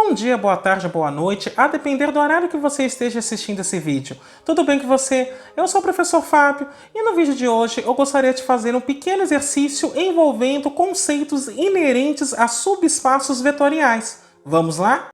Bom dia, boa tarde, boa noite, a depender do horário que você esteja assistindo esse vídeo. Tudo bem com você? Eu sou o professor Fábio e no vídeo de hoje eu gostaria de fazer um pequeno exercício envolvendo conceitos inerentes a subespaços vetoriais. Vamos lá?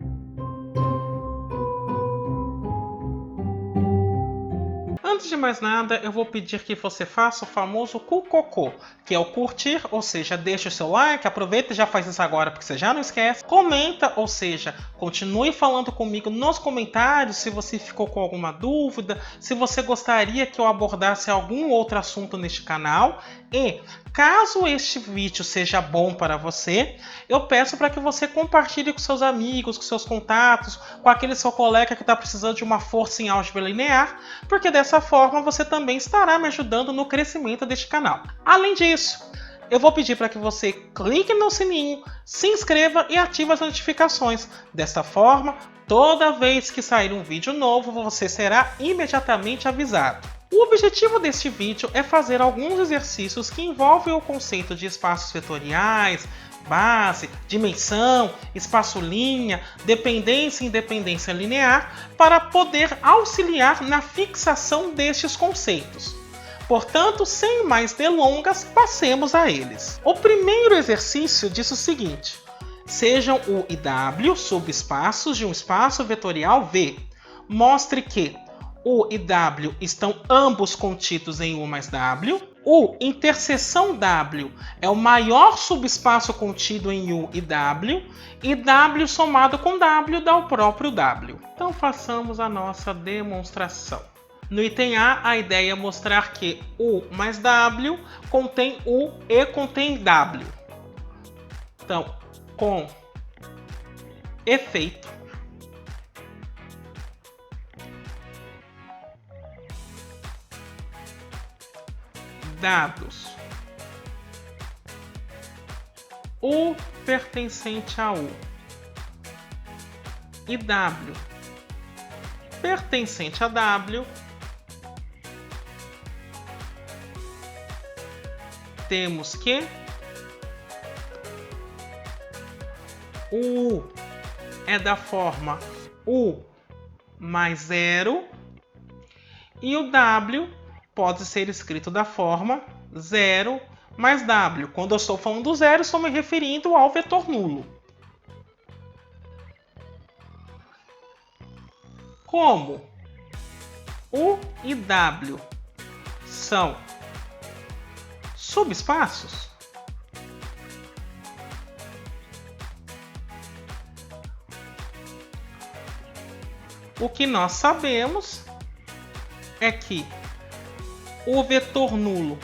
Antes de mais nada, eu vou pedir que você faça o famoso cucocô, que é o curtir, ou seja, deixa o seu like, aproveita e já faz isso agora porque você já não esquece. Comenta, ou seja, continue falando comigo nos comentários se você ficou com alguma dúvida, se você gostaria que eu abordasse algum outro assunto neste canal. E, caso este vídeo seja bom para você, eu peço para que você compartilhe com seus amigos, com seus contatos, com aquele seu colega que está precisando de uma força em álgebra linear, porque dessa forma você também estará me ajudando no crescimento deste canal. Além disso, eu vou pedir para que você clique no sininho, se inscreva e ative as notificações. Desta forma, toda vez que sair um vídeo novo, você será imediatamente avisado. O objetivo deste vídeo é fazer alguns exercícios que envolvem o conceito de espaços vetoriais, base, dimensão, espaço-linha, dependência e independência linear, para poder auxiliar na fixação destes conceitos. Portanto, sem mais delongas, passemos a eles. O primeiro exercício diz o seguinte: sejam U e W subespaços de um espaço vetorial V. Mostre que U e W estão ambos contidos em U mais W. U interseção W é o maior subespaço contido em U e W. E W somado com W dá o próprio W. Então façamos a nossa demonstração. No item A ideia é mostrar que U mais W contém U e contém W. Então, com efeito, dados U pertencente a U e W pertencente a W, temos que o U é da forma U mais 0 e o W pode ser escrito da forma 0 mais W. Quando eu estou falando do zero, estou me referindo ao vetor nulo. Como U e W são subespaços, o que nós sabemos é que o vetor nulo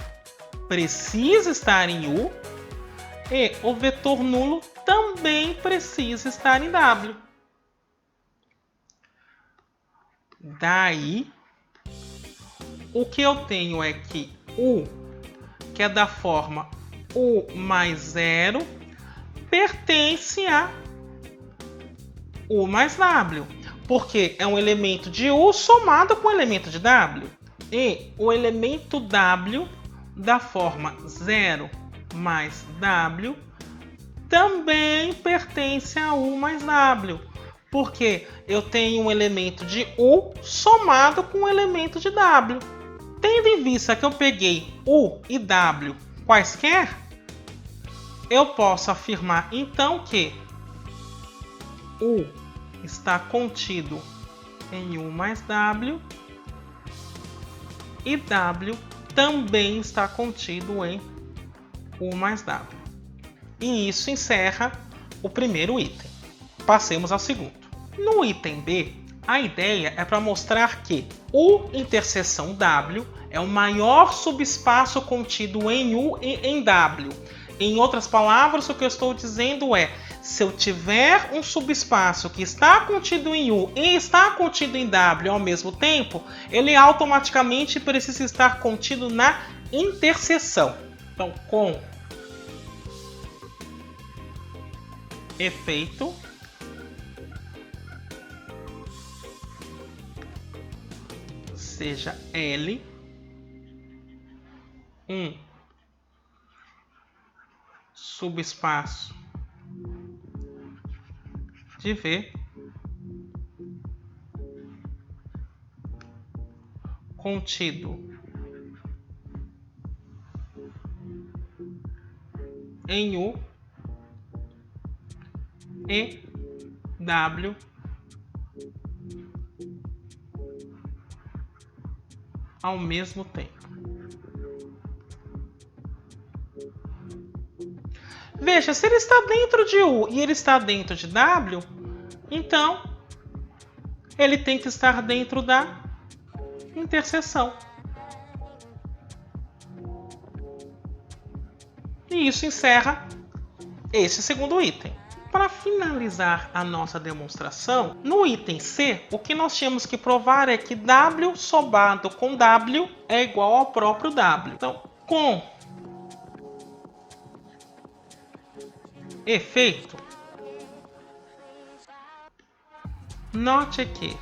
precisa estar em U e o vetor nulo também precisa estar em W. Daí, o que eu tenho é que U, que é da forma U mais 0, pertence a U mais W, porque é um elemento de U somado com o elemento de W. E o elemento W da forma 0 mais W também pertence a U mais W, porque eu tenho um elemento de U somado com um elemento de W. Tendo em vista que eu peguei U e W quaisquer, eu posso afirmar então que U está contido em U mais W e W também está contido em U mais W. E isso encerra o primeiro item. Passemos ao segundo. No item B, a ideia é para mostrar que U interseção W é o maior subespaço contido em U e em W. Em outras palavras, o que eu estou dizendo é: se eu tiver um subespaço que está contido em U e está contido em W ao mesmo tempo, ele automaticamente precisa estar contido na interseção. Então, com efeito, seja L um subespaço de V, contido em U e W ao mesmo tempo. Veja, se ele está dentro de U e ele está dentro de W, então ele tem que estar dentro da interseção. E isso encerra esse segundo item. Para finalizar a nossa demonstração, no item C, o que nós tínhamos que provar é que W somado com W é igual ao próprio W. Então, com efeito, note que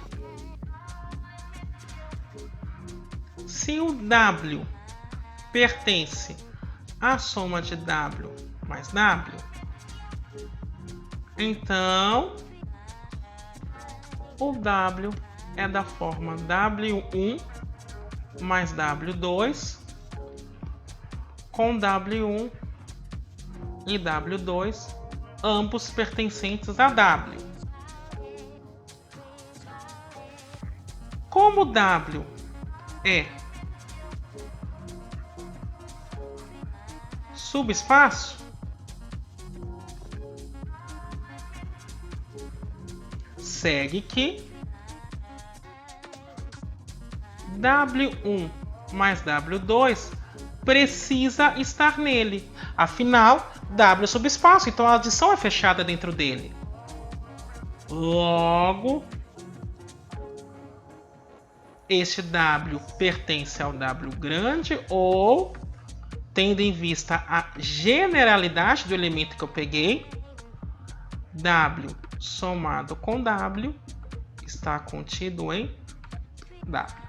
se o W pertence à soma de W mais W, então o W é da forma W1 mais W2 com W1 e W2, ambos pertencentes a W. Como W é subespaço, segue que W1 mais W2 precisa estar nele. Afinal, W é subespaço, então a adição é fechada dentro dele. Logo, este W pertence ao W grande, ou, tendo em vista a generalidade do elemento que eu peguei, W somado com W está contido em W.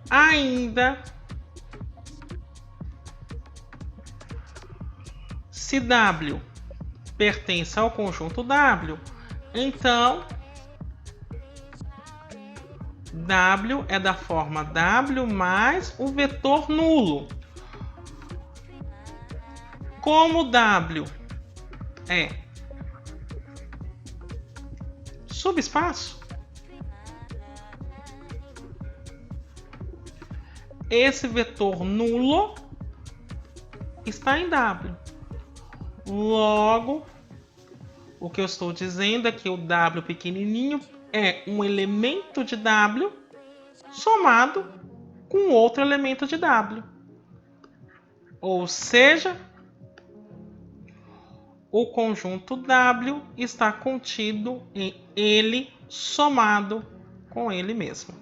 Ainda, se W pertence ao conjunto W, então W é da forma W mais o vetor nulo. Como W é subespaço, esse vetor nulo está em W. Logo, o que eu estou dizendo é que o W pequenininho é um elemento de W somado com outro elemento de W. Ou seja, o conjunto W está contido em ele somado com ele mesmo.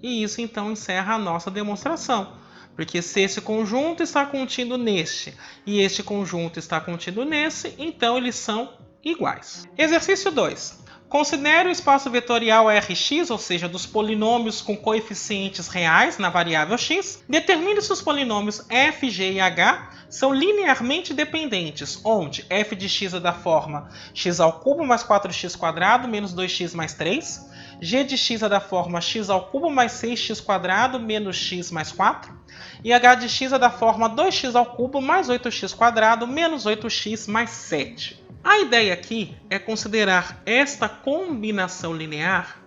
E isso então encerra a nossa demonstração. Porque se esse conjunto está contido neste e este conjunto está contido nesse, então eles são iguais. Exercício 2. Considere o espaço vetorial Rx, ou seja, dos polinômios com coeficientes reais na variável x. Determine se os polinômios f, g e h são linearmente dependentes, onde f de x é da forma x³ mais 4x² menos 2x mais 3, g de x é da forma x³ mais 6x² menos x mais 4, e h de x é da forma 2x³ mais 8x² menos 8x mais 7. A ideia aqui é considerar esta combinação linear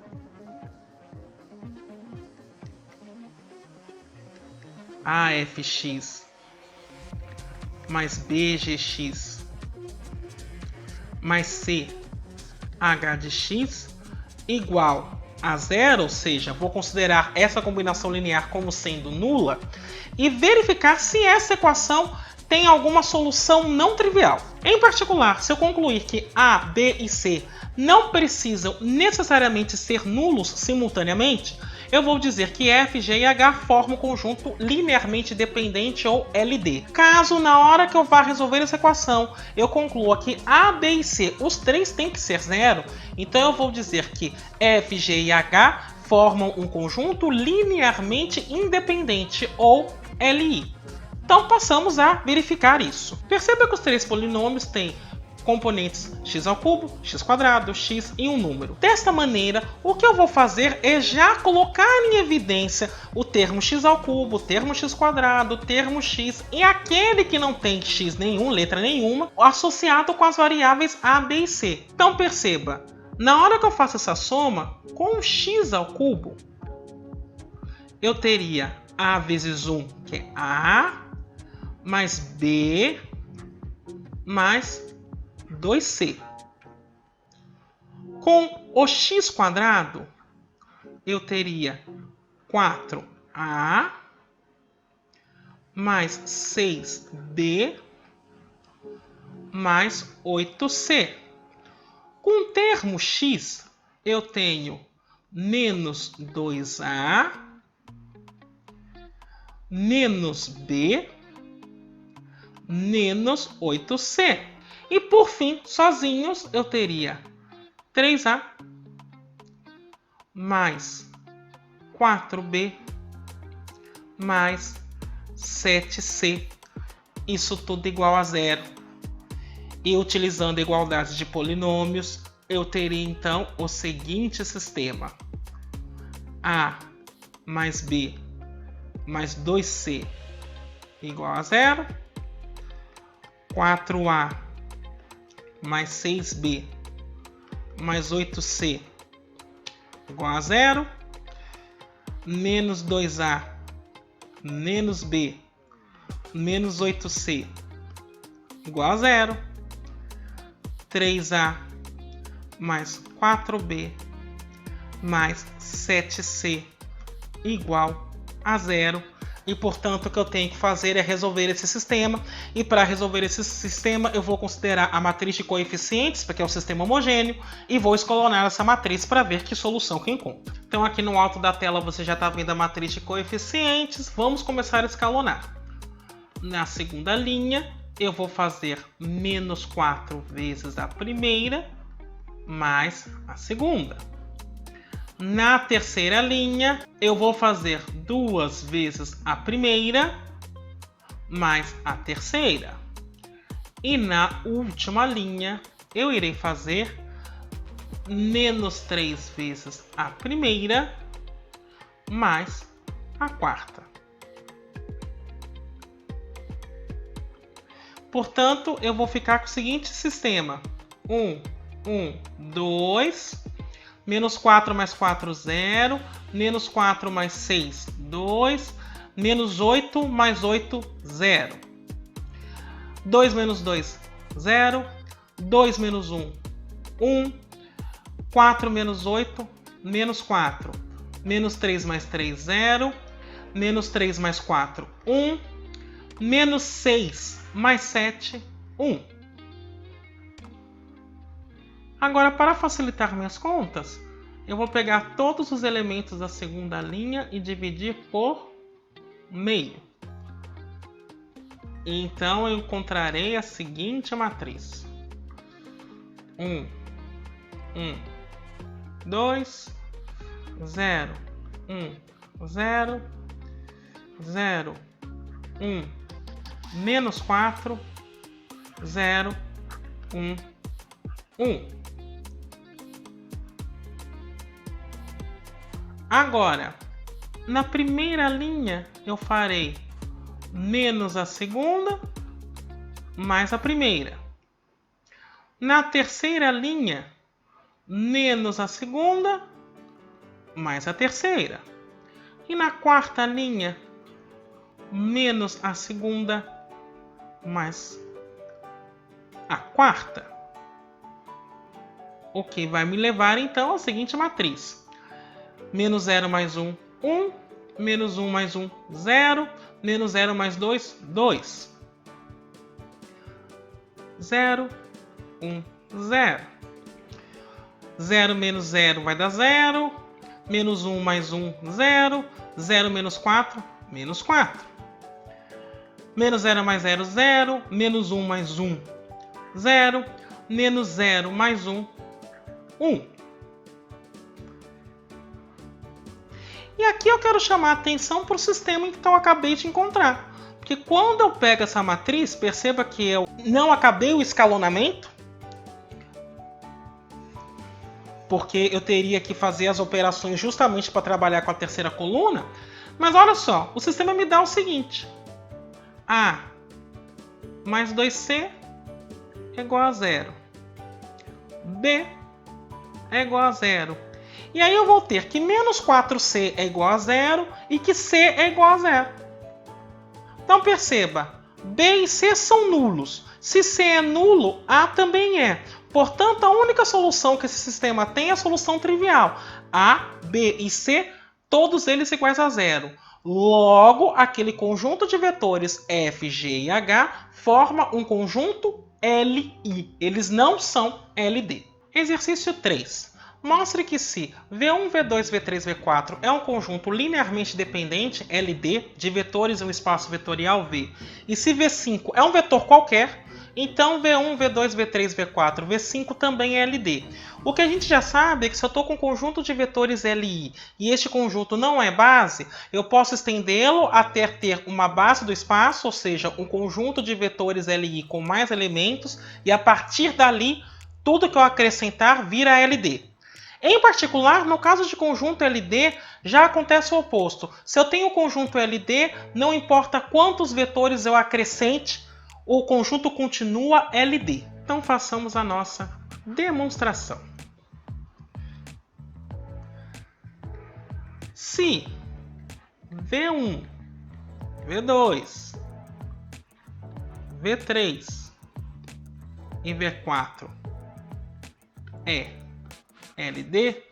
AFX mais BGX mais CH de x igual a zero, ou seja, vou considerar essa combinação linear como sendo nula e verificar se essa equação tem alguma solução não trivial. Em particular, se eu concluir que A, B e C não precisam necessariamente ser nulos simultaneamente, eu vou dizer que F, G e H formam um conjunto linearmente dependente ou LD. Caso na hora que eu vá resolver essa equação eu conclua que A, B e C, os três têm que ser zero, então eu vou dizer que F, G e H formam um conjunto linearmente independente ou LI. Então passamos a verificar isso. Perceba que os três polinômios têm componentes x ao cubo, x quadrado, x e um número. Desta maneira, o que eu vou fazer é já colocar em evidência o termo x ao cubo, o termo x quadrado, o termo x e aquele que não tem x nenhum, letra nenhuma, associado com as variáveis a, b e c. Então perceba, na hora que eu faço essa soma, com x ao cubo, eu teria a vezes 1, que é a, mais b, mais 2c. Com o x quadrado, eu teria 4a mais 6b mais 8c. Com o termo x, eu tenho menos 2a menos b menos 8c. E por fim, sozinhos, eu teria 3a mais 4b mais 7c. Isso tudo igual a zero. E utilizando a igualdade de polinômios, eu teria então o seguinte sistema: a mais b mais 2c igual a zero, 4a mais 6b mais 8c igual a zero, menos 2a menos b menos 8c igual a zero, 3a mais 4b mais 7c igual a zero. E, portanto, o que eu tenho que fazer é resolver esse sistema. E para resolver esse sistema, eu vou considerar a matriz de coeficientes, porque é um sistema homogêneo, e vou escalonar essa matriz para ver que solução que eu encontro. Então, aqui no alto da tela você já está vendo a matriz de coeficientes. Vamos começar a escalonar. Na segunda linha, eu vou fazer menos 4 vezes a primeira, mais a segunda. Na terceira linha, eu vou fazer 2 vezes a primeira, mais a terceira. E na última linha, eu irei fazer menos 3 vezes a primeira, mais a quarta. Portanto, eu vou ficar com o seguinte sistema: 2... menos 4 mais 4, 0. Menos 4 mais 6, 2. Menos 8 mais 8, 0. 2 menos 2, 0. 2 menos 1, 1. 4 menos 8, menos 4. Menos 3 mais 3, 0. Menos 3 mais 4, 1. Menos 6 mais 7, 1. Agora, para facilitar minhas contas, eu vou pegar todos os elementos da segunda linha e dividir por meio. Então, eu encontrarei a seguinte matriz: 2, 0, 0, 0, menos 4, 0, 1. Agora, na primeira linha, eu farei menos a segunda, mais a primeira. Na terceira linha, menos a segunda, mais a terceira. E na quarta linha, menos a segunda, mais a quarta. O que vai me levar, então, à seguinte matriz: menos 0 mais 1, 1. Menos 1 mais 1, 0. Menos 0 mais 2, 2. 0, 1, 0. 0 menos 0 vai dar 0. Menos 1 mais 1, 0. 0 menos 4, menos 4. Menos 0 mais 0, 0. Menos 1 mais 1, 0. Menos 0 mais 1, 1. E aqui eu quero chamar a atenção para o sistema que eu acabei de encontrar. Porque quando eu pego essa matriz, perceba que eu não acabei o escalonamento. porque eu teria que fazer as operações justamente para trabalhar com a terceira coluna. Mas olha só, o sistema me dá o seguinte: A mais 2C é igual a 0. B é igual a 0. E aí eu vou ter que menos 4C é igual a 0 e que C é igual a 0. Então perceba, B e C são nulos. Se C é nulo, A também é. Portanto, a única solução que esse sistema tem é a solução trivial. A, B e C, todos eles iguais a 0. Logo, aquele conjunto de vetores F, G e H forma um conjunto LI. Eles não são LD. Exercício 3. Mostre que se V1, V2, V3, V4 é um conjunto linearmente dependente, LD, de vetores em um espaço vetorial V, e se V5 é um vetor qualquer, então V1, V2, V3, V4, V5 também é LD. O que a gente já sabe é que se eu estou com um conjunto de vetores LI e este conjunto não é base, eu posso estendê-lo até ter uma base do espaço, ou seja, um conjunto de vetores LI com mais elementos, e a partir dali, tudo que eu acrescentar vira LD. Em particular, no caso de conjunto LD, já acontece o oposto. Se eu tenho um conjunto LD, não importa quantos vetores eu acrescente, o conjunto continua LD. Então façamos a nossa demonstração. Se V1, V2, V3 e V4 é LD,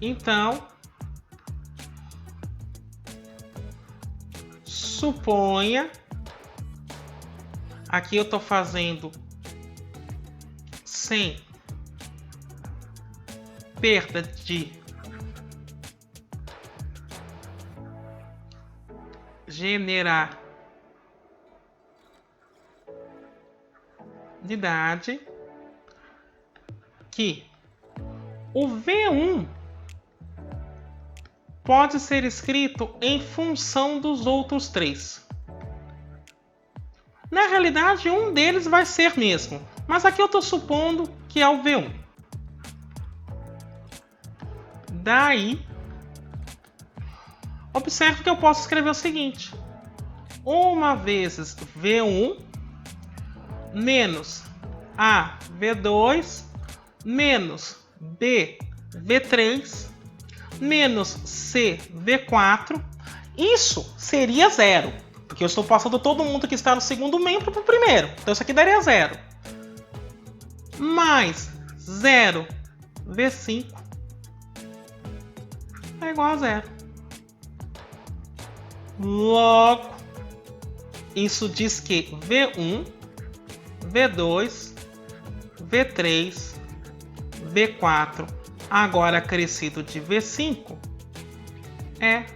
então suponha, aqui eu estou fazendo sem perda de generalidade, que o V1 pode ser escrito em função dos outros três. Na realidade, um deles vai ser mesmo, mas aqui eu estou supondo que é o V1. Daí, observe que eu posso escrever o seguinte: 1 vezes V1 menos A V2 menos B V3 menos C V4. Isso seria 0, porque eu estou passando todo mundo que está no segundo membro para o primeiro. Então isso aqui daria 0. Mais 0 V5 é igual a 0. Logo, isso diz que V1, V2, V3, V4, agora acrescido de V5, é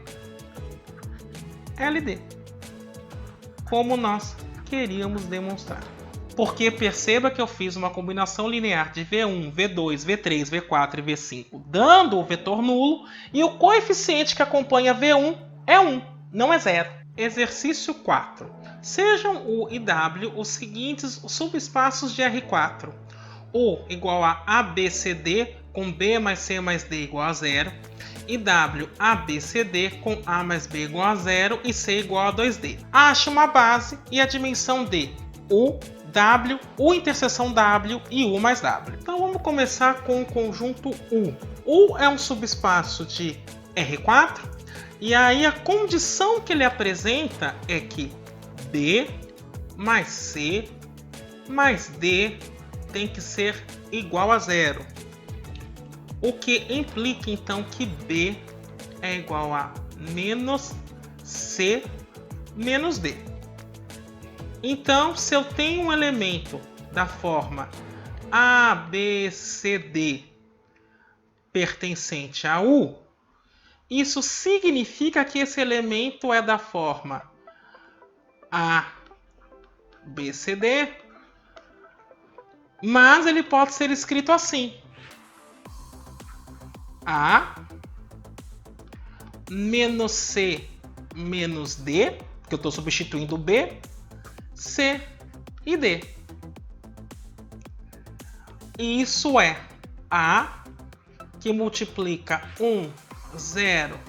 LD, como nós queríamos demonstrar. Porque perceba que eu fiz uma combinação linear de V1, V2, V3, V4 e V5, dando o vetor nulo, e o coeficiente que acompanha V1 é 1, não é 0. Exercício 4. Sejam U e W os seguintes subespaços de R4. U igual a ABCD com B mais C mais D igual a 0. E W ABCD com A mais B igual a 0 e C igual a 2D. Ache uma base e a dimensão de U, W, U interseção W e U mais W. Então vamos começar com o conjunto U. U é um subespaço de R4. E aí a condição que ele apresenta é que B mais C mais D tem que ser igual a 0. O que implica então que B é igual a menos C menos D. Então, se eu tenho um elemento da forma ABCD pertencente a U, isso significa que esse elemento é da forma ABCD, mas ele pode ser escrito assim: A menos C menos D, porque eu estou substituindo B, C e D. Isso é A, que multiplica 1, 0,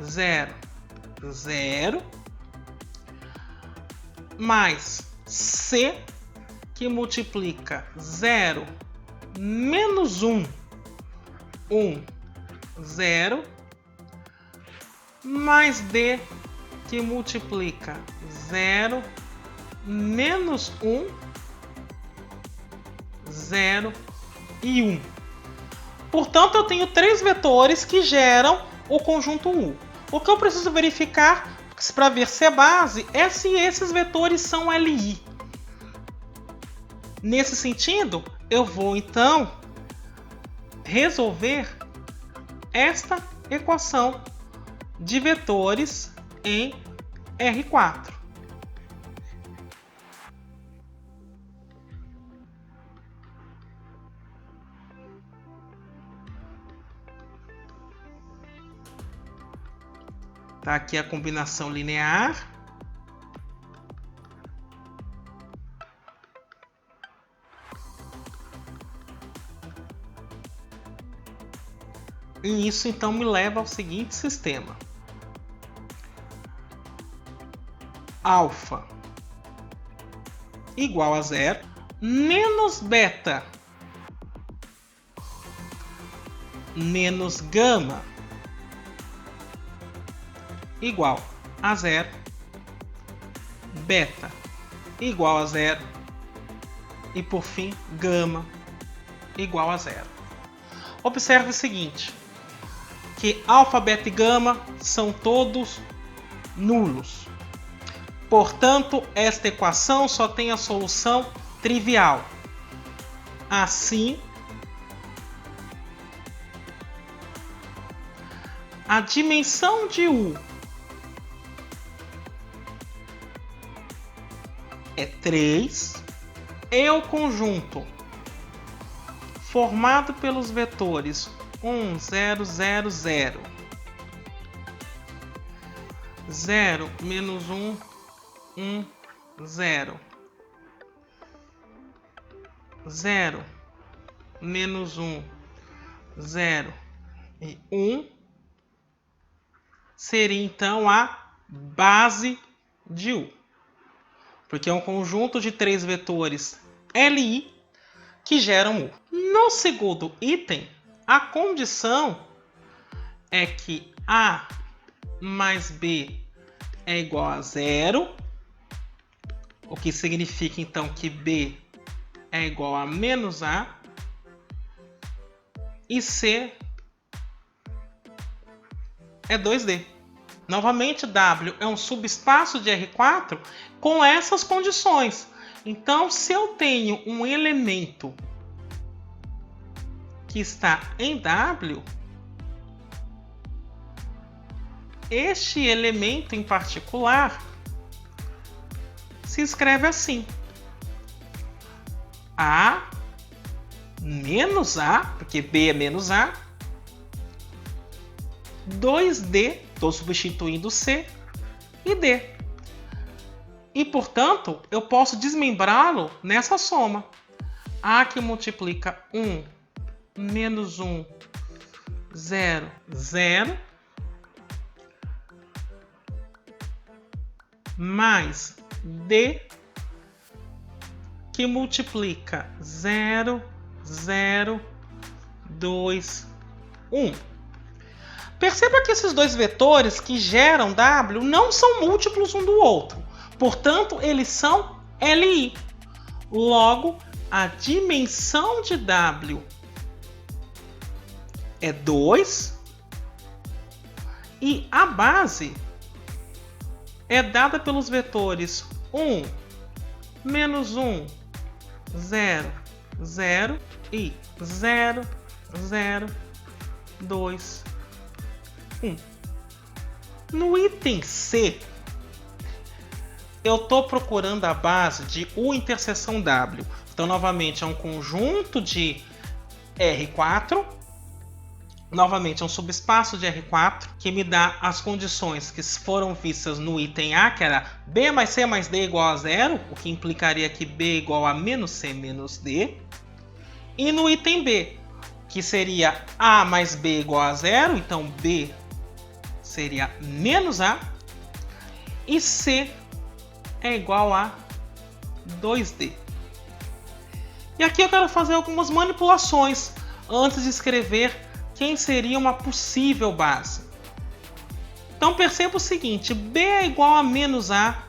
0, 0, mais C, que multiplica 0, menos 1, 1, 0, mais D, que multiplica 0, menos 1, 0 e 1. Portanto, eu tenho três vetores que geram o conjunto U. O que eu preciso verificar para ver se é base é se esses vetores são LI. Nesse sentido, eu vou então resolver esta equação de vetores em R4. Tá aqui a combinação linear. E isso então me leva ao seguinte sistema. Alfa igual a 0, menos beta menos gama igual a 0, beta igual a 0 e por fim gama igual a 0. Observe o seguinte, que alfa, beta e gama são todos nulos. Portanto, esta equação só tem a solução trivial. Assim, a dimensão de U é 3 e o conjunto formado pelos vetores 1, 0, 0, 0, 0, menos 1, 1, 0, 0, menos 1, 0 e 1, seria então a base de U. Porque é um conjunto de três vetores LI que geram U. No segundo item, a condição é que A mais B é igual a 0, o que significa então que B é igual a menos A, e C é 2D. Novamente, W é um subespaço de R4 com essas condições. Então, se eu tenho um elemento que está em W, este elemento em particular se escreve assim: A menos A, porque B é menos A, 2D, estou substituindo C, e D. E, portanto, eu posso desmembrá-lo nessa soma. A que multiplica 1 menos 1, 0, 0, mais D que multiplica 0, 0, 2, 1. Perceba que esses dois vetores que geram W não são múltiplos um do outro. Portanto, eles são LI. Logo, a dimensão de W é 2 e a base é dada pelos vetores 1, menos 1, 0, 0 e 0, 0, 2, 1. No item C, eu estou procurando a base de U interseção W. Então, novamente, é um conjunto de R4. Novamente, é um subespaço de R4 que me dá as condições que foram vistas no item A, que era B mais C mais D igual a 0, o que implicaria que B igual a menos C menos D. E no item B, que seria A mais B igual a 0, então B seria menos A, e C é igual a 2D. E aqui eu quero fazer algumas manipulações antes de escrever quem seria uma possível base. Então perceba o seguinte, B é igual a menos A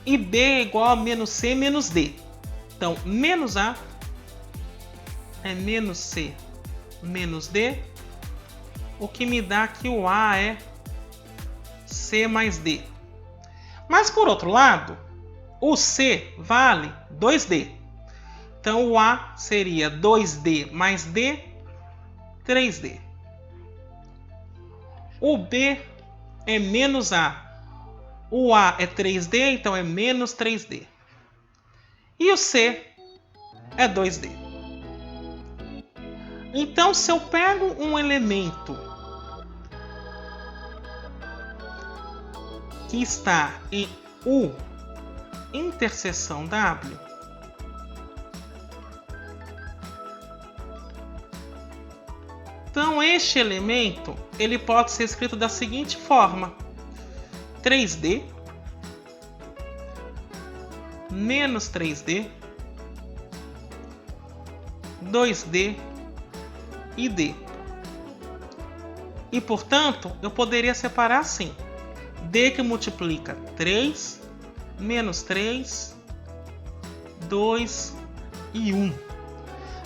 e B é igual a menos C menos D. Então menos A é menos C menos D, o que me dá que o A é C mais D. Mas por outro lado, o C vale 2D. Então o A seria 2D mais D, 3D. O B é menos A. O A é 3D, então é menos 3D. E o C é 2D. Então, se eu pego um elemento que está em U interseção W, então este elemento ele pode ser escrito da seguinte forma: 3D menos 3D, 2D e D. E portanto, eu poderia separar assim: D que multiplica 3, menos 3, 2 e 1.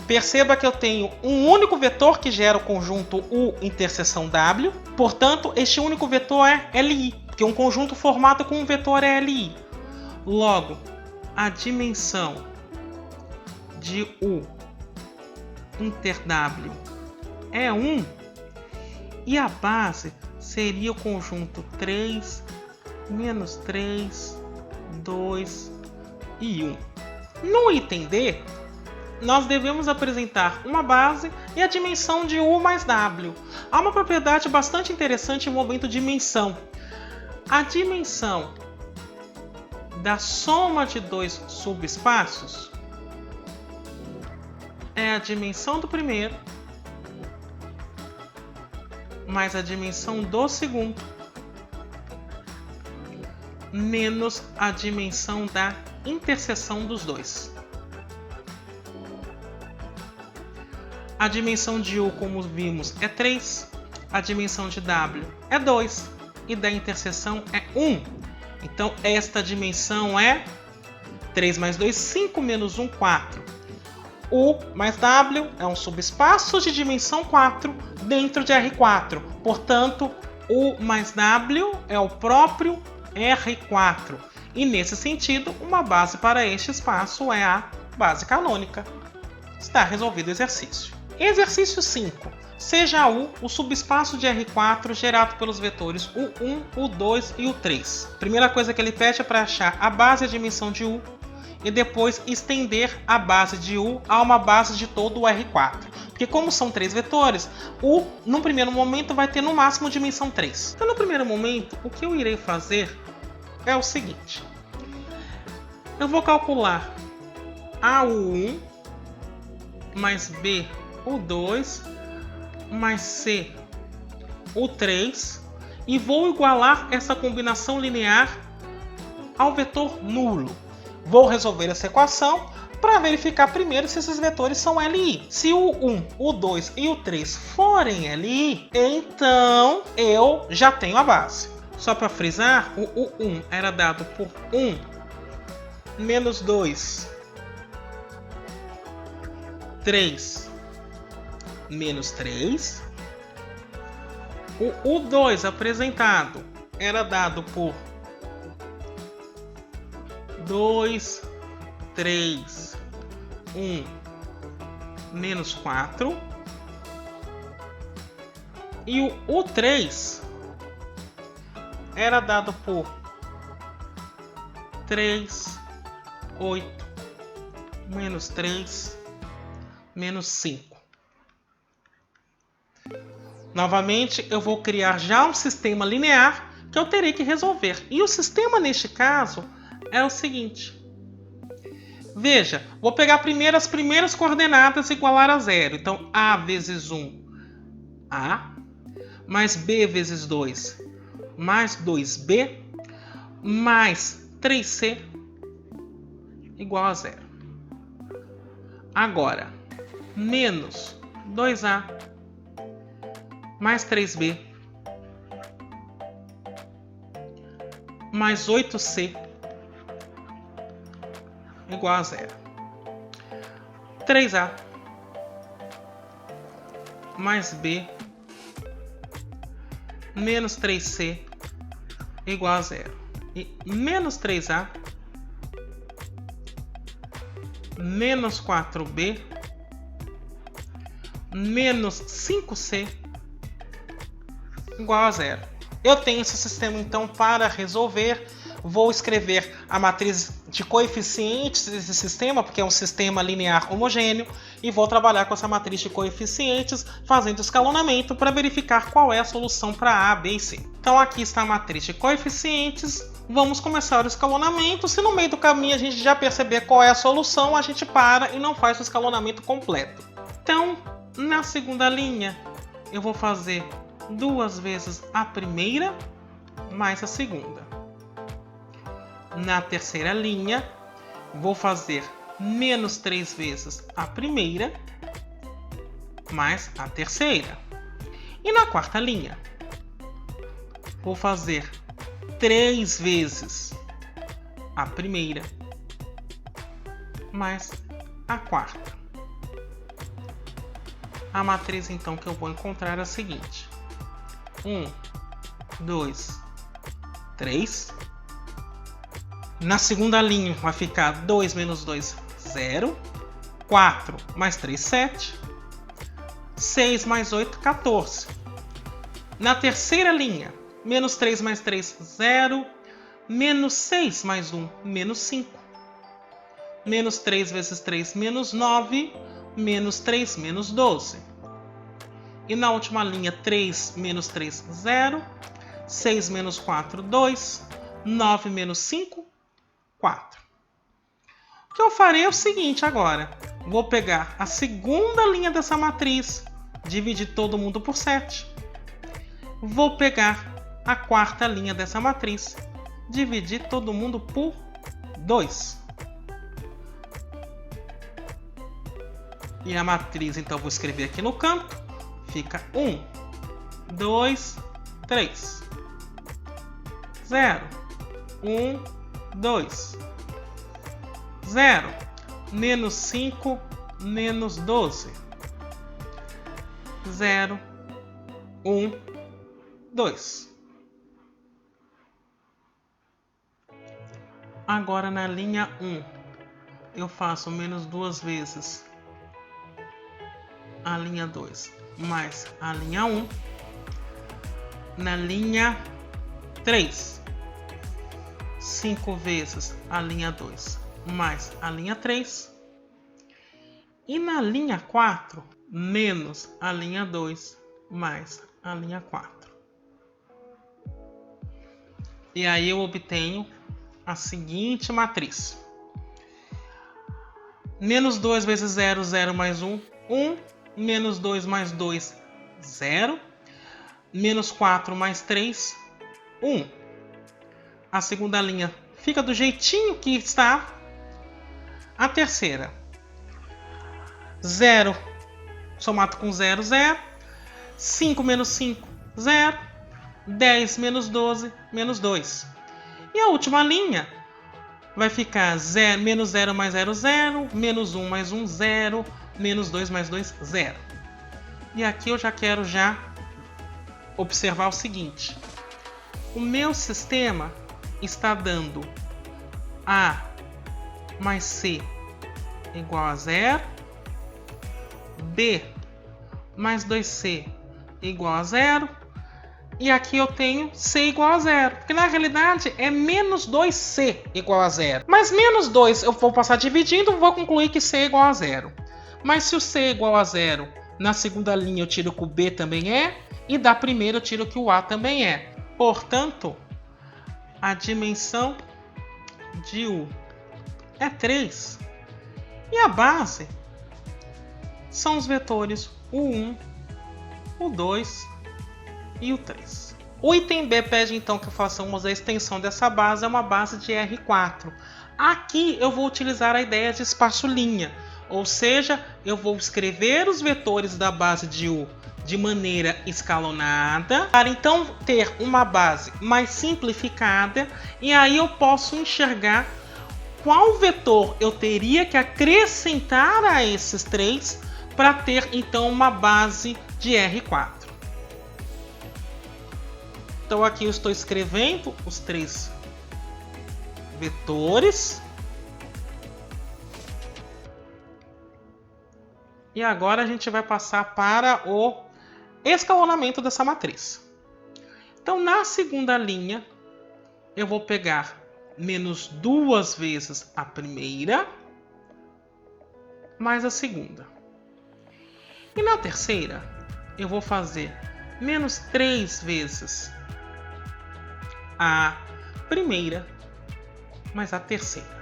Perceba que eu tenho um único vetor que gera o conjunto U interseção W. Portanto, este único vetor é LI, porque um conjunto formado com um vetor é LI. Logo, a dimensão de U inter W é 1 e a base seria o conjunto 3, menos 3, 2 e 1. No item D, nós devemos apresentar uma base e a dimensão de U mais W. Há uma propriedade bastante interessante envolvendo dimensão. A dimensão da soma de dois subespaços é a dimensão do primeiro mais a dimensão do segundo menos a dimensão da interseção dos dois. A dimensão de U, como vimos, é 3, a dimensão de W é 2 e da interseção é 1. Então esta dimensão é 3 mais 2, 5 menos 1, 4. U mais W é um subespaço de dimensão 4 dentro de R4. Portanto, U mais W é o próprio R4. E nesse sentido, uma base para este espaço é a base canônica. Está resolvido o exercício. Exercício 5. Seja U o subespaço de R4 gerado pelos vetores U1, U2 e U3. Primeira coisa que ele pede é para achar a base e a dimensão de U e depois estender a base de U a uma base de todo o R4. Porque como são 3 vetores, U, no primeiro momento, vai ter no máximo dimensão 3. Então, no primeiro momento, o que eu irei fazer é o seguinte. Eu vou calcular AU1 mais B, U2, mais C, U3, e vou igualar essa combinação linear ao vetor nulo. Vou resolver essa equação para verificar primeiro se esses vetores são LI. Se o 1, o 2 e o 3 forem LI, então eu já tenho a base. Só para frisar, o U1 era dado por 1 menos 2, 3 menos 3. O U2 apresentado era dado por 2, 3, 1, menos 4. E o U3 era dado por 3, 8, menos 3, menos 5. Novamente, eu vou criar já um sistema linear que eu terei que resolver. E o sistema, neste caso, é o seguinte. Veja, vou pegar primeiro as primeiras coordenadas igualar a zero. Então, A vezes 1, A, mais B vezes 2, mais 2B, mais 3C, igual a zero. Agora, menos 2A, mais 3B, mais 8C, igual a zero. 3A, mais B, menos 3C, igual a zero. E menos 3A, menos 4B, menos 5C, igual a zero. Eu tenho esse sistema, então, para resolver. Vou escrever a matriz de coeficientes desse sistema, porque é um sistema linear homogêneo, e vou trabalhar com essa matriz de coeficientes, fazendo escalonamento para verificar qual é a solução para A, B e C. Então aqui está a matriz de coeficientes. Vamos começar o escalonamento. Se no meio do caminho a gente já perceber qual é a solução, a gente para e não faz o escalonamento completo. Então, na segunda linha, eu vou fazer 2 vezes a primeira mais a segunda. Na terceira linha, vou fazer menos 3 vezes a primeira mais a terceira. E na quarta linha, vou fazer 3 vezes a primeira mais a quarta. A matriz, então, que eu vou encontrar é a seguinte: 1, 2, 3. Na segunda linha vai ficar 2 menos 2, 0. 4 mais 3, 7. 6 mais 8, 14. Na terceira linha, menos 3 mais 3, 0. Menos 6 mais 1, menos 5. Menos 3 vezes 3, menos 9. Menos 3, menos 12. E na última linha, 3 menos 3, 0. 6 menos 4, 2. 9 menos 5, 4. O que eu farei é o seguinte agora. Vou pegar a segunda linha dessa matriz, dividir todo mundo por 7. Vou pegar a quarta linha dessa matriz, dividir todo mundo por 2. E a matriz, então, vou escrever aqui no canto. Fica 1, 2, 3. 0, 1, 2. 0, menos 5, menos 12. 0, 1, 2. Agora na linha 1, eu faço menos 2 vezes a linha 2 mais a linha 1. Na linha 3, 5 vezes a linha 2 mais a linha 3. E na linha 4, menos a linha 2 mais a linha 4. E aí eu obtenho a seguinte matriz. Menos 2 vezes 0, 0 mais 1, 1. Menos 2 mais 2, 0. Menos 4 mais 3, 1. A segunda linha fica do jeitinho que está. A terceira, 0 somado com 0, 0. 5 menos 5, 0. 10 menos 12, menos 2. E a última linha vai ficar 0, menos 0 mais 0, 0. Menos 1 mais 1, 0. Menos 2 mais 2, 0. E aqui eu já quero observar o seguinte. O meu sistema está dando A mais C igual a 0. B mais 2C igual a 0. E aqui eu tenho C igual a 0. Porque na realidade é menos 2C igual a 0. Mas menos 2 eu vou passar dividindo e vou concluir que C é igual a 0. Mas se o C é igual a 0, na segunda linha eu tiro que o B também é. E da primeira eu tiro que o A também é. Portanto, a dimensão de U é 3. E a base são os vetores o 1, o 2 e o 3. O item B pede então que façamos a extensão dessa base a uma base de R4. Aqui eu vou utilizar a ideia de espaço-linha, ou seja, eu vou escrever os vetores da base de U de maneira escalonada, para então ter uma base mais simplificada, e aí eu posso enxergar qual vetor eu teria que acrescentar a esses três para ter então uma base de R4. Então aqui eu estou escrevendo os três vetores. E agora a gente vai passar para o escalonamento dessa matriz. Então na segunda linha eu vou pegar menos 2 vezes a primeira mais a segunda. E na terceira eu vou fazer menos 3 vezes a primeira mais a terceira.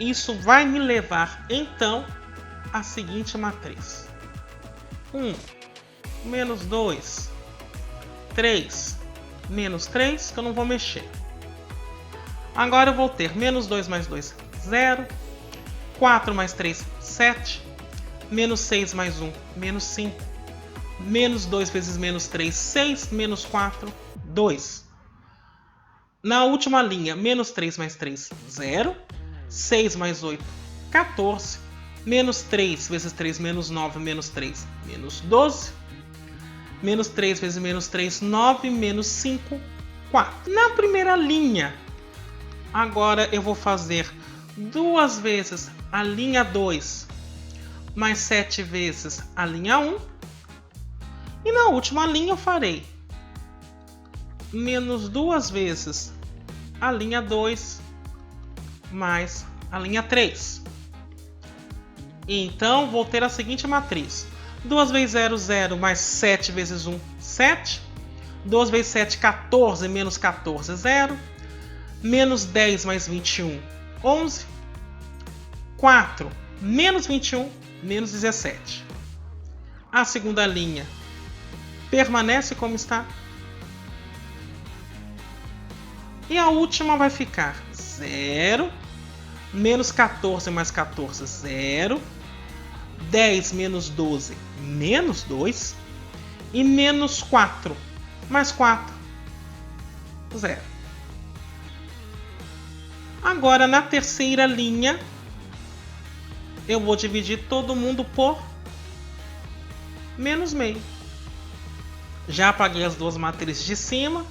Isso vai me levar então à seguinte matriz: 1, menos 2, 3, menos 3, que eu não vou mexer. Agora eu vou ter menos 2 mais 2, 0. 4 mais 3, 7. Menos 6 mais 1, menos 5. Menos 2 vezes menos 3, 6. Menos 4, 2. Na última linha, menos 3 mais 3, 0. 6 mais 8, 14. Menos 3 vezes 3, menos 9. Menos 3, menos 12. Menos 3 vezes menos 3, 9. Menos 5, 4. Na primeira linha, agora eu vou fazer 2 vezes a linha 2 mais 7 vezes a linha 1. E na última linha eu farei menos 2 vezes a linha 2 mais a linha 3. E então vou ter a seguinte matriz: 2 vezes 0, 0, mais 7 vezes 1, 7. 2 vezes 7, 14, menos 14, 0. Menos 10 mais 21, 11. 4, menos 21, menos 17. A segunda linha permanece como está. E a última vai ficar 0. Menos 14 mais 14, 0. 10 menos 12, menos 2. E menos 4 mais 4, 0. Agora, na terceira linha, eu vou dividir todo mundo por menos meio. Já apaguei as duas matrizes de cima.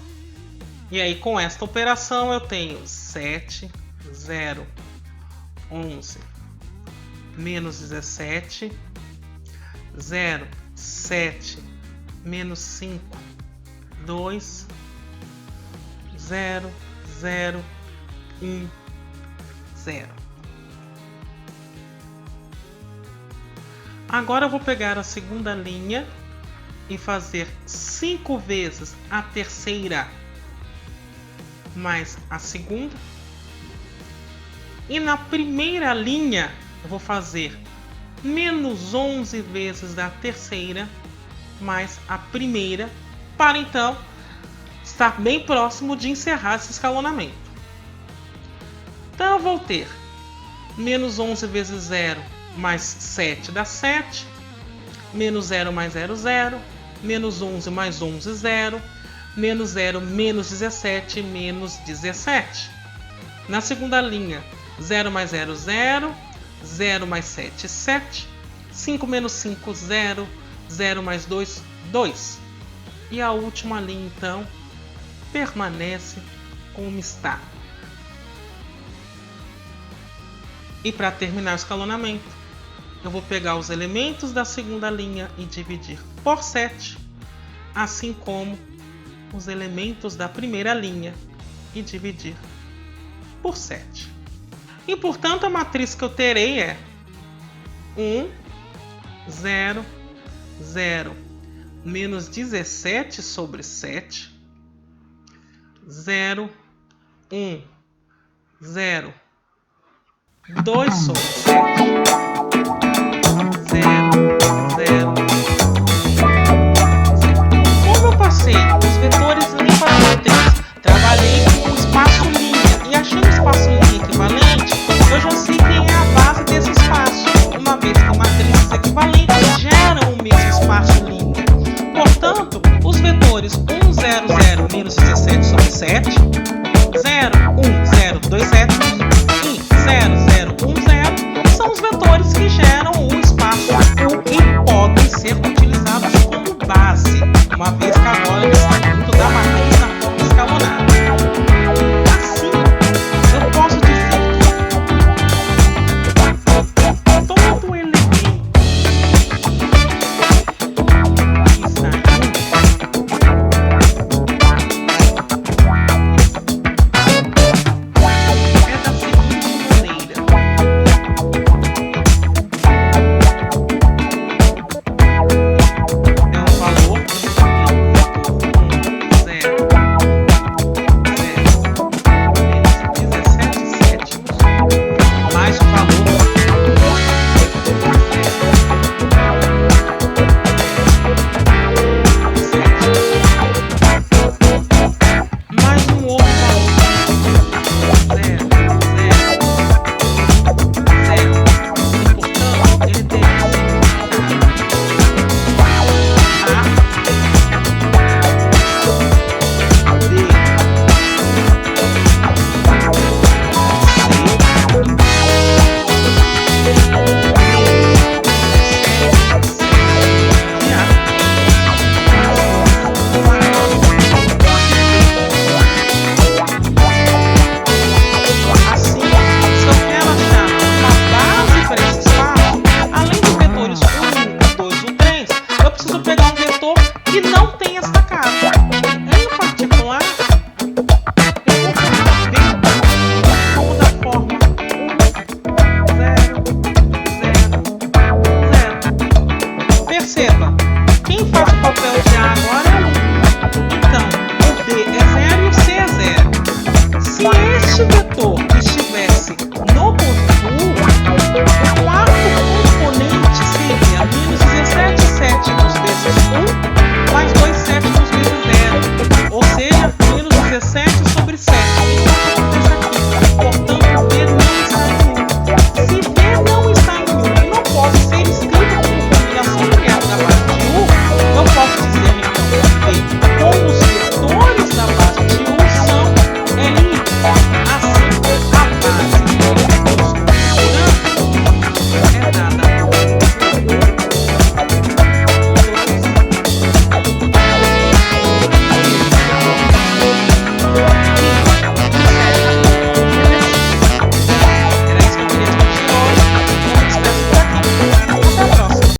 E aí, com esta operação, eu tenho 7, 0, 11, menos 17, 0, 7, menos 5, 2, 0, 0, 1, 0. Agora eu vou pegar a segunda linha e fazer 5 vezes a terceira mais a segunda. E na primeira linha eu vou fazer menos 11 vezes da terceira mais a primeira, para então estar bem próximo de encerrar esse escalonamento. Então eu vou ter menos 11 vezes 0 mais 7 dá 7. Menos 0 mais 0, 0. Menos 11 mais 11, 0. Menos 0, menos 17, menos 17. Na segunda linha, 0 mais 0, 0. 0 mais 7, 7. 5 menos 5, 0. 0 mais 2, 2. E a última linha, então, permanece como está. E para terminar o escalonamento, eu vou pegar os elementos da segunda linha e dividir por 7, assim como os elementos da primeira linha e dividir por 7. E, portanto, a matriz que eu terei é 1, 0, 0, menos 17 sobre 7, 0, 1, 0, 2 sobre, certo?